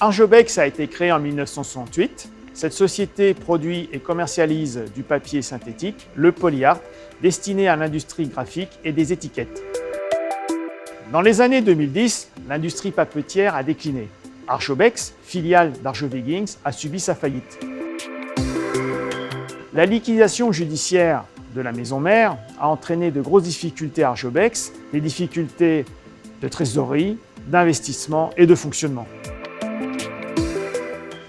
Arjobex a été créé en 1968. Cette société produit et commercialise du papier synthétique, le polyart, destiné à l'industrie graphique et des étiquettes. Dans les années 2010, l'industrie papetière a décliné. Arjobex, filiale d'Arjowiggins, a subi sa faillite. La liquidation judiciaire de la maison mère a entraîné de grosses difficultés à Arjobex, des difficultés de trésorerie, d'investissement et de fonctionnement.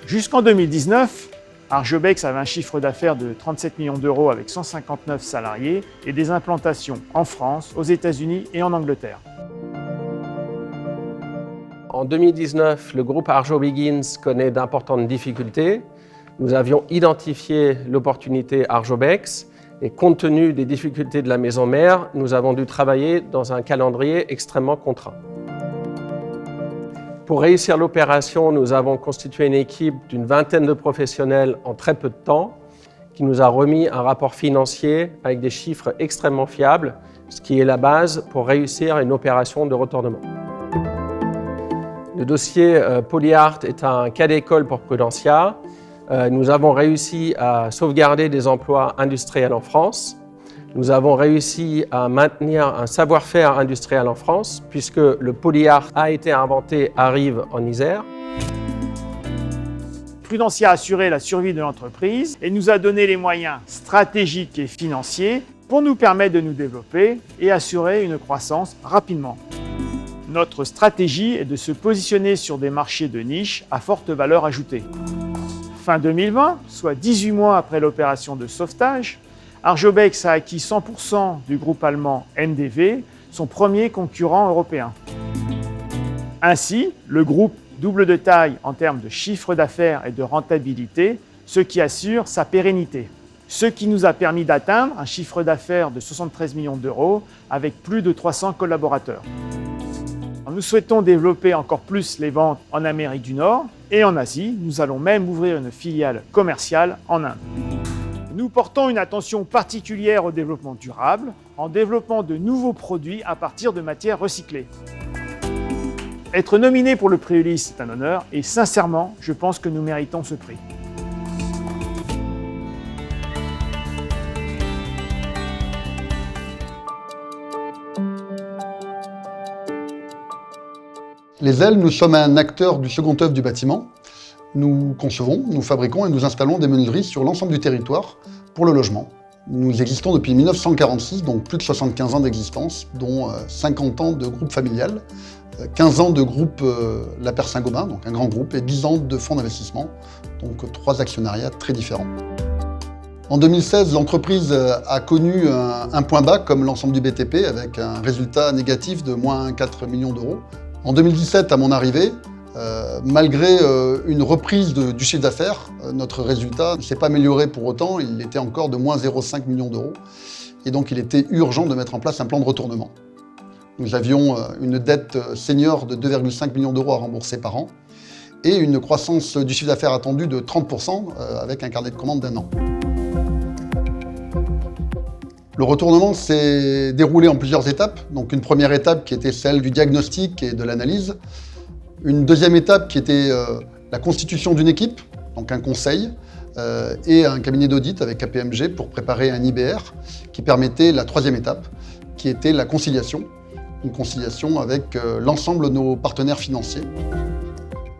Jusqu'en 2019, Arjobex avait un chiffre d'affaires de 37 millions d'euros avec 159 salariés et des implantations en France, aux États-Unis et en Angleterre. En 2019, le groupe Arjowiggins connaît d'importantes difficultés. Nous avions identifié l'opportunité Arjobex et compte tenu des difficultés de la maison mère, nous avons dû travailler dans un calendrier extrêmement contraint. Pour réussir l'opération, nous avons constitué une équipe d'une vingtaine de professionnels en très peu de temps qui nous a remis un rapport financier avec des chiffres extrêmement fiables, ce qui est la base pour réussir une opération de retournement. Le dossier Polyart est un cas d'école pour Prudentia. Nous avons réussi à sauvegarder des emplois industriels en France. Nous avons réussi à maintenir un savoir-faire industriel en France, puisque le polyart a été inventé à Rives, en Isère. Prudentia a assuré la survie de l'entreprise et nous a donné les moyens stratégiques et financiers pour nous permettre de nous développer et assurer une croissance rapidement. Notre stratégie est de se positionner sur des marchés de niche à forte valeur ajoutée. Fin 2020, soit 18 mois après l'opération de sauvetage, Arjobex a acquis 100% du groupe allemand MDV, son premier concurrent européen. Ainsi, le groupe double de taille en termes de chiffre d'affaires et de rentabilité, ce qui assure sa pérennité. Ce qui nous a permis d'atteindre un chiffre d'affaires de 73 millions d'euros avec plus de 300 collaborateurs. Nous souhaitons développer encore plus les ventes en Amérique du Nord et en Asie. Nous allons même ouvrir une filiale commerciale en Inde. Nous portons une attention particulière au développement durable en développant de nouveaux produits à partir de matières recyclées. Être nominé pour le prix Ulysse, c'est un honneur et sincèrement, je pense que nous méritons ce prix. Les ailes, nous sommes un acteur du second œuvre du bâtiment. Nous concevons, nous fabriquons et nous installons des menuiseries sur l'ensemble du territoire pour le logement. Nous existons depuis 1946, donc plus de 75 ans d'existence, dont 50 ans de groupe familial, 15 ans de groupe La Paire Saint-Gobain, donc un grand groupe, et 10 ans de fonds d'investissement, donc 3 actionnariats très différents. En 2016, l'entreprise a connu un point bas comme l'ensemble du BTP, avec un résultat négatif de moins 4 millions d'euros. En 2017, à mon arrivée, malgré une reprise du chiffre d'affaires, notre résultat ne s'est pas amélioré pour autant, il était encore de moins 0,5 millions d'euros. Et donc il était urgent de mettre en place un plan de retournement. Nous avions une dette senior de 2,5 millions d'euros à rembourser par an et une croissance du chiffre d'affaires attendue de 30% avec un carnet de commandes d'1 an. Le retournement s'est déroulé en plusieurs étapes. Donc une première étape qui était celle du diagnostic et de l'analyse. Une deuxième étape qui était la constitution d'une équipe, donc un conseil, et un cabinet d'audit avec KPMG pour préparer un IBR qui permettait la troisième étape, qui était la conciliation. Une conciliation avec l'ensemble de nos partenaires financiers.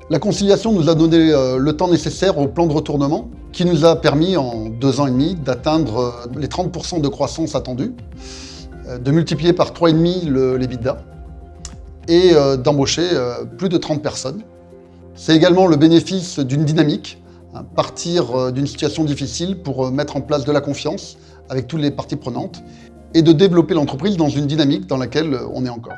La conciliation nous a donné le temps nécessaire au plan de retournement qui nous a permis en 2 ans et demi d'atteindre les 30% de croissance attendue, de multiplier par 3,5 l'EBITDA et d'embaucher plus de 30 personnes. C'est également le bénéfice d'une dynamique, partir d'une situation difficile pour mettre en place de la confiance avec toutes les parties prenantes et de développer l'entreprise dans une dynamique dans laquelle on est encore.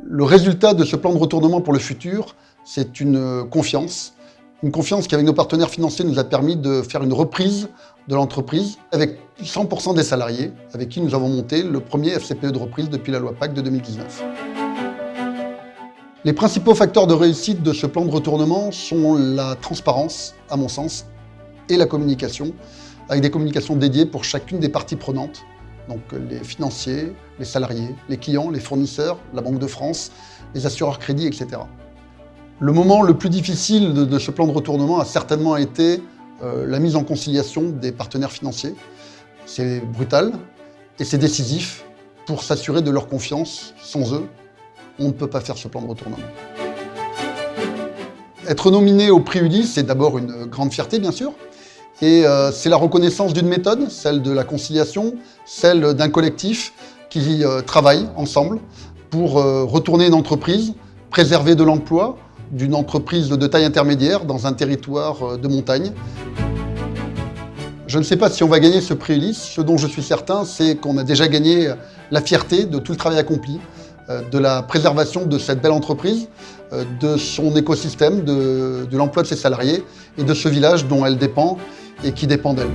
Le résultat de ce plan de retournement pour le futur, c'est une confiance qui, avec nos partenaires financiers, nous a permis de faire une reprise de l'entreprise avec 100% des salariés avec qui nous avons monté le premier FCPE de reprise depuis la loi Pacte de 2019. Les principaux facteurs de réussite de ce plan de retournement sont la transparence, à mon sens, et la communication, avec des communications dédiées pour chacune des parties prenantes, Donc les financiers, les salariés, les clients, les fournisseurs, la Banque de France, les assureurs crédits, etc. Le moment le plus difficile de ce plan de retournement a certainement été la mise en conciliation des partenaires financiers. C'est brutal et c'est décisif pour s'assurer de leur confiance. Sans eux, on ne peut pas faire ce plan de retournement. Être nominé au prix Ulysse, c'est d'abord une grande fierté, bien sûr. Et c'est la reconnaissance d'une méthode, celle de la conciliation, celle d'un collectif qui travaille ensemble pour retourner une entreprise, préserver de l'emploi d'une entreprise de taille intermédiaire dans un territoire de montagne. Je ne sais pas si on va gagner ce prix Ulysse. Ce dont je suis certain, c'est qu'on a déjà gagné la fierté de tout le travail accompli, de la préservation de cette belle entreprise, de son écosystème, de l'emploi de ses salariés et de ce village dont elle dépend et qui dépend d'elle.